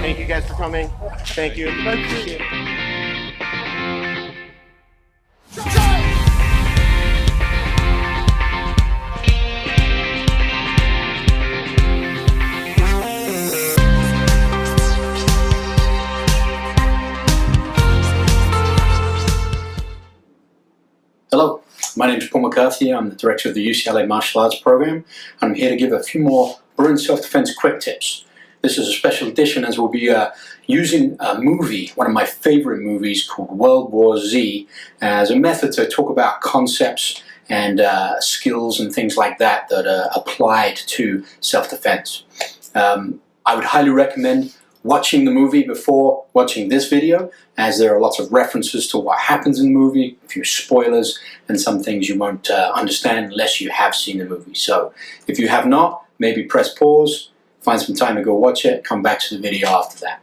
Thank you guys for coming. Thank you. Appreciate it. Hello, my name is McCarthy. I'm the director of the UCLA Martial Arts Program. I'm here to give a few more Bruin Self Defense quick tips. This is a special edition as we'll be using a movie, one of my favorite movies called World War Z, as a method to talk about concepts and skills and things like that that are applied to self-defense. I would highly recommend watching the movie before watching this video, as there are lots of references to what happens in the movie, a few spoilers, and some things you won't understand unless you have seen the movie. So if you have not, maybe press pause, find some time to go watch it, come back to the video after that.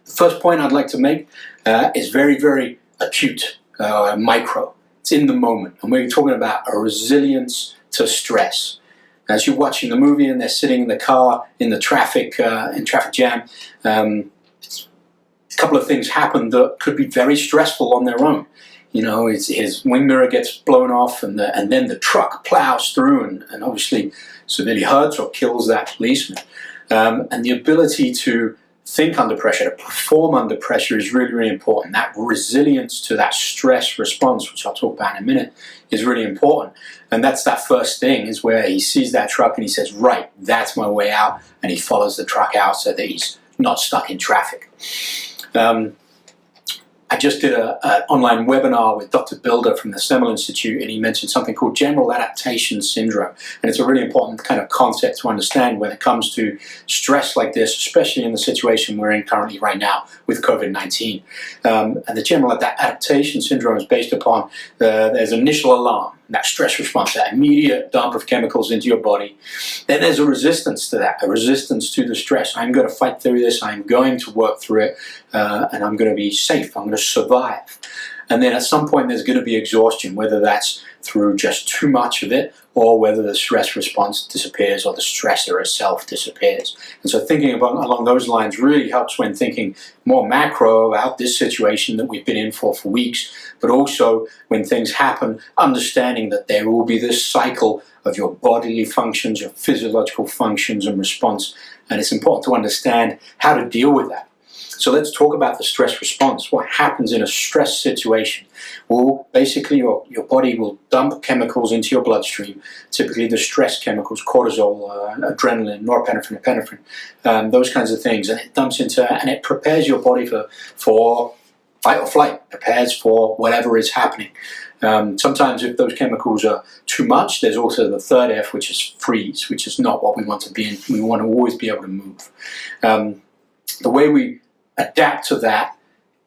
The first point I'd like to make is very, very acute, micro. It's in the moment, and we're talking about a resilience to stress. As you're watching the movie and they're sitting in the car in the traffic jam, a couple of things happen that could be very stressful on their own. You know, his wing mirror gets blown off, and then the truck plows through and obviously severely hurts or kills that policeman. And the ability to think under pressure, to perform under pressure is really, really important. That resilience to that stress response, which I'll talk about in a minute, is really important. And that's that first thing, is where he sees that truck and he says, right, that's my way out, and he follows the truck out so that he's not stuck in traffic. I just did an online webinar with Dr. Bilder from the Semel Institute, and he mentioned something called general adaptation syndrome. And it's a really important kind of concept to understand when it comes to stress like this, especially in the situation we're in currently right now with COVID-19. And the general adaptation syndrome is based upon there's an initial alarm, that stress response, that immediate dump of chemicals into your body. Then there's a resistance to that, a resistance to the stress. I'm going to fight through this, I'm going to work through it, and I'm going to be safe, I'm going to survive. And then at some point there's going to be exhaustion, whether that's through just too much of it, or whether the stress response disappears or the stressor itself disappears. And so thinking along those lines really helps when thinking more macro about this situation that we've been in for weeks, but also when things happen, understanding that there will be this cycle of your bodily functions, your physiological functions and response. And it's important to understand how to deal with that. So let's talk about the stress response. What happens in a stress situation? Well, basically your body will dump chemicals into your bloodstream, typically the stress chemicals, cortisol, adrenaline, norepinephrine, epinephrine, those kinds of things. And it dumps into, and it prepares your body for fight or flight, prepares for whatever is happening. Sometimes if those chemicals are too much, there's also the third F, which is freeze, which is not what we want to be in. We want to always be able to move. The way we adapt to that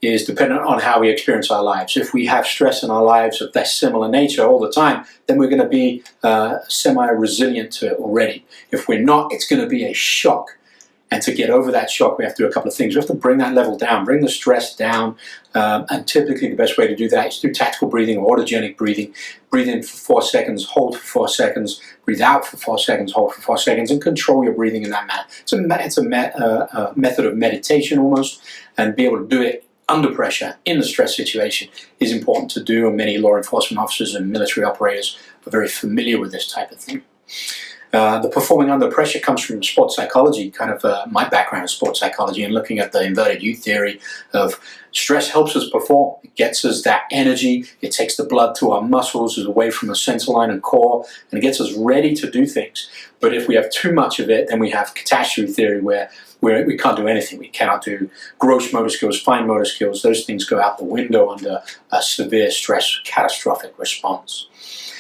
is dependent on how we experience our lives. If we have stress in our lives of that similar nature all the time, then we're going to be semi-resilient to it already. If we're not, it's going to be a shock. And to get over that shock, we have to do a couple of things. We have to bring that level down, bring the stress down. And typically the best way to do that is through tactical breathing or autogenic breathing. Breathe in for 4 seconds, hold for 4 seconds, breathe out for 4 seconds, hold for 4 seconds, and control your breathing in that manner. It's a method of meditation almost, and be able to do it under pressure in a stress situation is important to do, and many law enforcement officers and military operators are very familiar with this type of thing. The performing under pressure comes from sports psychology, kind of my background is sports psychology, and looking at the inverted U theory of stress helps us perform. It gets us that energy, it takes the blood to our muscles, away from the center line and core, and it gets us ready to do things. But if we have too much of it, then we have catastrophe theory where we can't do anything. We cannot do gross motor skills, fine motor skills. Those things go out the window under a severe stress, catastrophic response.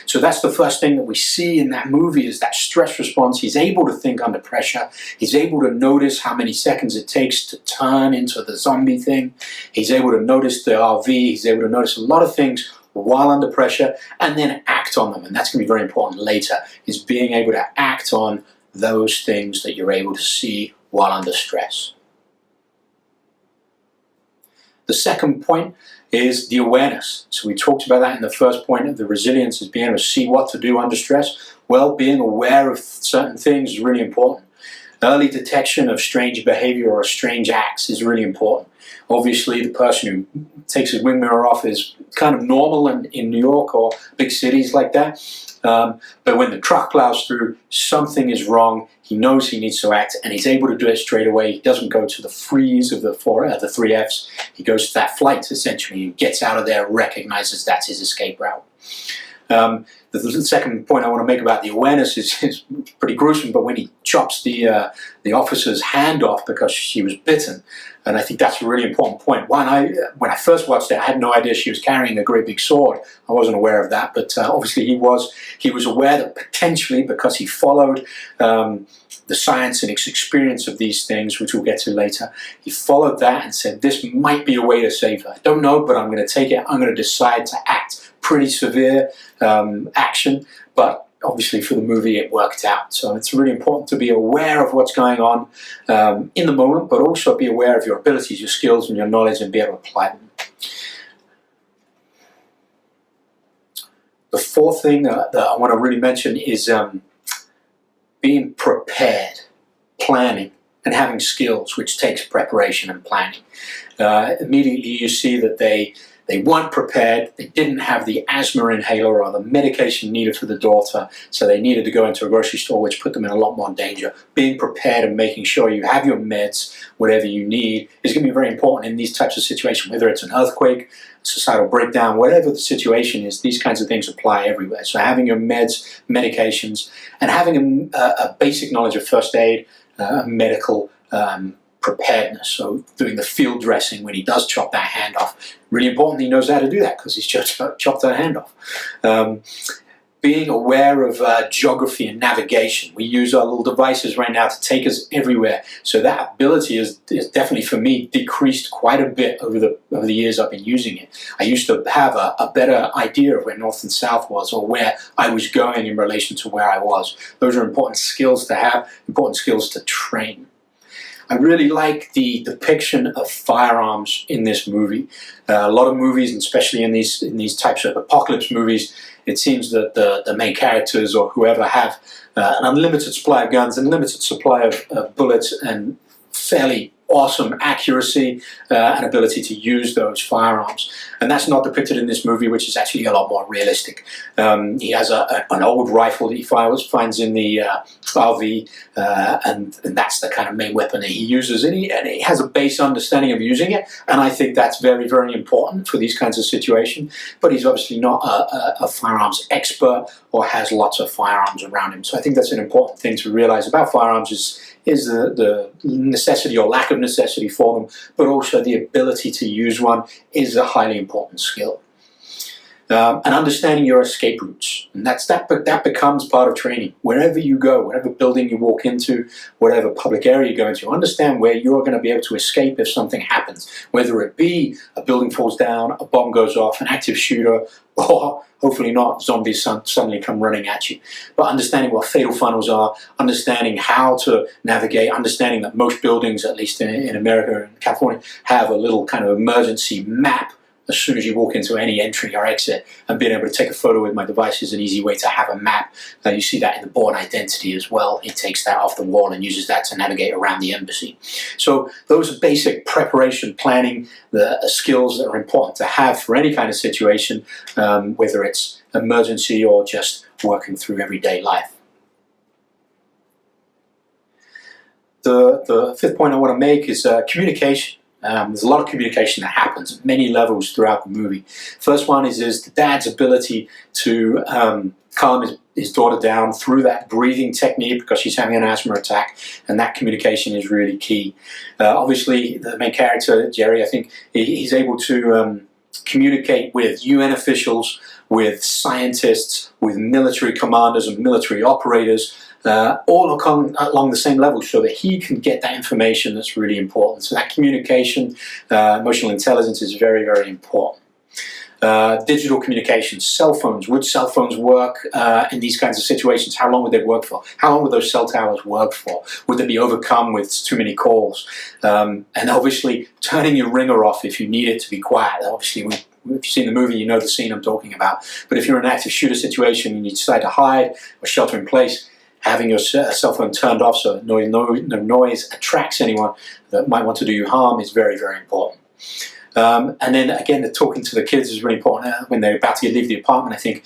So that's the first thing that we see in that movie, is that stress response. He's able to think under pressure. He's able to notice how many seconds it takes to turn into the zombie thing. He's able to notice the RV. He's able to notice a lot of things while under pressure and then act on them. And that's going to be very important later, is being able to act on those things that you're able to see while under stress. The second point is the awareness. So we talked about that in the first point of the resilience, is being able to see what to do under stress. Well, being aware of certain things is really important. Early detection of strange behavior or strange acts is really important. Obviously, the person who takes his wing mirror off is kind of normal in New York or big cities like that. But when the truck plows through, something is wrong. He knows he needs to act, and he's able to do it straight away. He doesn't go to the freeze of the three Fs. He goes to that flight, essentially, and gets out of there, recognizes that's his escape route. The second point I want to make about the awareness is pretty gruesome, but when he chops the officer's hand off because she was bitten, and I think that's a really important point. When I first watched it, I had no idea she was carrying a great big sword. I wasn't aware of that, but obviously he was aware that potentially, because he followed the science and experience of these things, which we'll get to later, he followed that and said, this might be a way to save her. I don't know, but I'm going to take it. I'm going to decide to act. Pretty severe action, but obviously for the movie it worked out. So it's really important to be aware of what's going on in the moment, but also be aware of your abilities, your skills, and your knowledge, and be able to apply them. The fourth thing that I want to really mention is being prepared, planning, and having skills, which takes preparation and planning. Immediately you see that they weren't prepared, they didn't have the asthma inhaler or the medication needed for the daughter, so they needed to go into a grocery store, which put them in a lot more danger. Being prepared and making sure you have your meds, whatever you need, is going to be very important in these types of situations, whether it's an earthquake, societal breakdown, whatever the situation is. These kinds of things apply everywhere. So having your meds, medications, and having a basic knowledge of first aid, medical preparedness. So doing the field dressing when he does chop that hand off. Really important he knows how to do that because he's just chopped that hand off. Being aware of geography and navigation. We use our little devices right now to take us everywhere. So that ability is definitely, for me, decreased quite a bit over the years I've been using it. I used to have a better idea of where north and south was, or where I was going in relation to where I was. Those are important skills to have, important skills to train. I really like the depiction of firearms in this movie. A lot of movies, and especially in these types of apocalypse movies, it seems that the main characters or whoever have an unlimited supply of guns, unlimited supply of bullets, and fairly awesome accuracy and ability to use those firearms. And that's not depicted in this movie, which is actually a lot more realistic. He has an old rifle that he finds in the RV, and that's the kind of main weapon that he uses. And he has a base understanding of using it, and I think that's very, very important for these kinds of situations. But he's obviously not a firearms expert or has lots of firearms around him. So I think that's an important thing to realize about firearms is the necessity or lack of necessity for them, but also the ability to use one is a highly important skill. And understanding your escape routes, and that becomes part of training. Wherever you go, whatever building you walk into, whatever public area you go into, understand where you're going to be able to escape if something happens, whether it be a building falls down, a bomb goes off, an active shooter, or hopefully not, zombies suddenly come running at you. But understanding what fatal funnels are, understanding how to navigate, understanding that most buildings, at least in America and California, have a little kind of emergency map as soon as you walk into any entry or exit, and being able to take a photo with my device is an easy way to have a map. You see that in the Bourne Identity as well. He takes that off the wall and uses that to navigate around the embassy. So those are basic preparation, planning, the skills that are important to have for any kind of situation, whether it's emergency or just working through everyday life. The fifth point I want to make is communication. There's a lot of communication that happens at many levels throughout the movie. First one is the dad's ability to calm his daughter down through that breathing technique because she's having an asthma attack, and that communication is really key. Obviously, the main character, Jerry, I think he's able to communicate with UN officials, with scientists, with military commanders and military operators, all along the same level, so that he can get that information that's really important. So that communication, emotional intelligence is very, very important. Digital communications, cell phones. Would cell phones work in these kinds of situations? How long would they work for? How long would those cell towers work for? Would they be overcome with too many calls? And obviously, turning your ringer off if you need it to be quiet. Obviously, if you've seen the movie, you know the scene I'm talking about. But if you're in an active shooter situation and you decide to hide or shelter in place, having your cell phone turned off so that no noise attracts anyone that might want to do you harm is very, very important. And then again, the talking to the kids is really important when they're about to leave the apartment. I think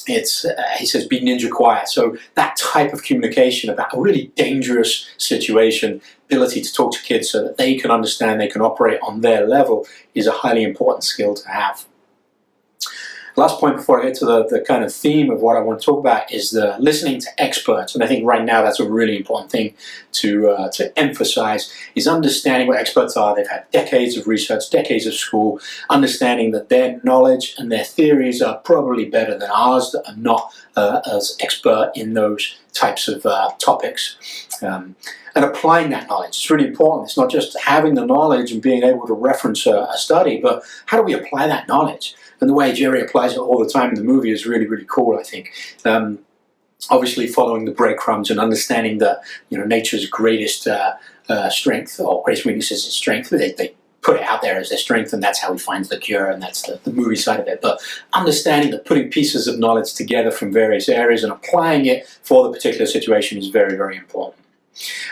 he says, be ninja quiet. So that type of communication about a really dangerous situation, ability to talk to kids so that they can understand, they can operate on their level, is a highly important skill to have. Last point before I get to the kind of theme of what I want to talk about is the listening to experts. And I think right now that's a really important thing to emphasize, is understanding what experts are. They've had decades of research, decades of school, understanding that their knowledge and their theories are probably better than ours that are not as expert in those types of topics. And applying that knowledge is really important. It's not just having the knowledge and being able to reference a study, but how do we apply that knowledge? And the way Jerry applies it all the time in the movie is really, really cool, I think. Obviously following the breadcrumbs and understanding that, nature's greatest strength or greatest weakness is its strength. They put it out there as their strength, and that's how he finds the cure, and that's the movie side of it. But understanding that putting pieces of knowledge together from various areas and applying it for the particular situation is very, very important.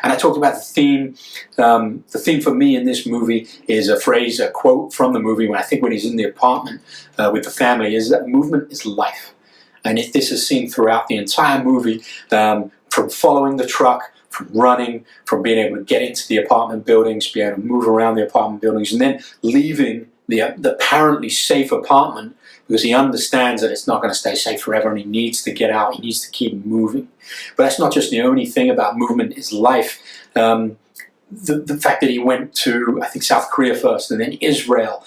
And I talked about the theme. The theme for me in this movie is a quote from the movie when he's in the apartment with the family, is that movement is life. And if this is seen throughout the entire movie, from following the truck, from running, from being able to get into the apartment buildings, be able to move around the apartment buildings, and then leaving the apparently safe apartment because he understands that it's not going to stay safe forever and he needs to get out, he needs to keep moving. But that's not just the only thing about movement is life. The fact that he went to, I think, South Korea first and then Israel,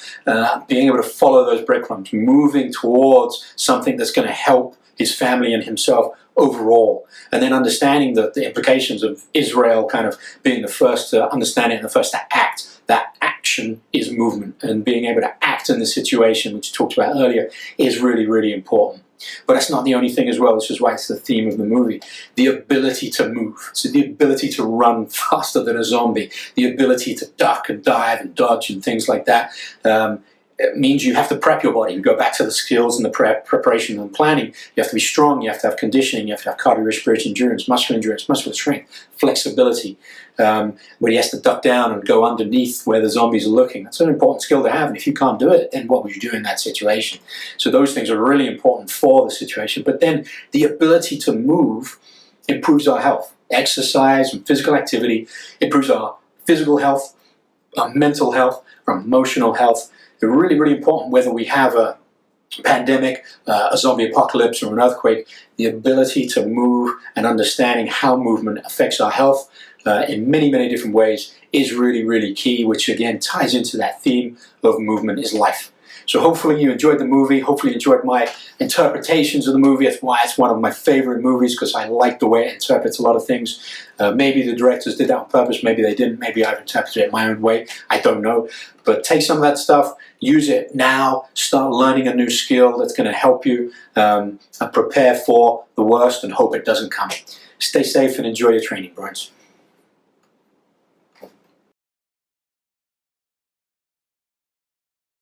being able to follow those breadcrumbs, moving towards something that's going to help his family and himself overall, and then understanding the implications of Israel kind of being the first to understand it and the first to act. That action is movement, and being able to act in the situation, which we talked about earlier, is really, really important. But that's not the only thing as well. This is why it's the theme of the movie. The ability to move. So the ability to run faster than a zombie. The ability to duck and dive and dodge and things like that. It means you have to prep your body. You go back to the skills and the preparation and planning. You have to be strong. You have to have conditioning. You have to have cardiorespiratory endurance, muscular strength, flexibility. When he has to duck down and go underneath where the zombies are looking. That's an important skill to have. And if you can't do it, then what would you do in that situation? So those things are really important for the situation. But then the ability to move improves our health. Exercise and physical activity improves our physical health, our mental health, our emotional health. They're really, really important whether we have a pandemic, a zombie apocalypse, or an earthquake. The ability to move and understanding how movement affects our health in many, many different ways is really, really key, which again ties into that theme of movement is life. So hopefully you enjoyed the movie, hopefully you enjoyed my interpretations of the movie. That's why it's one of my favorite movies, because I like the way it interprets a lot of things. Maybe the directors did that on purpose, maybe they didn't, maybe I've interpreted it my own way, I don't know. But take some of that stuff, use it now, start learning a new skill that's going to help you prepare for the worst and hope it doesn't come. Stay safe and enjoy your training, Bruins.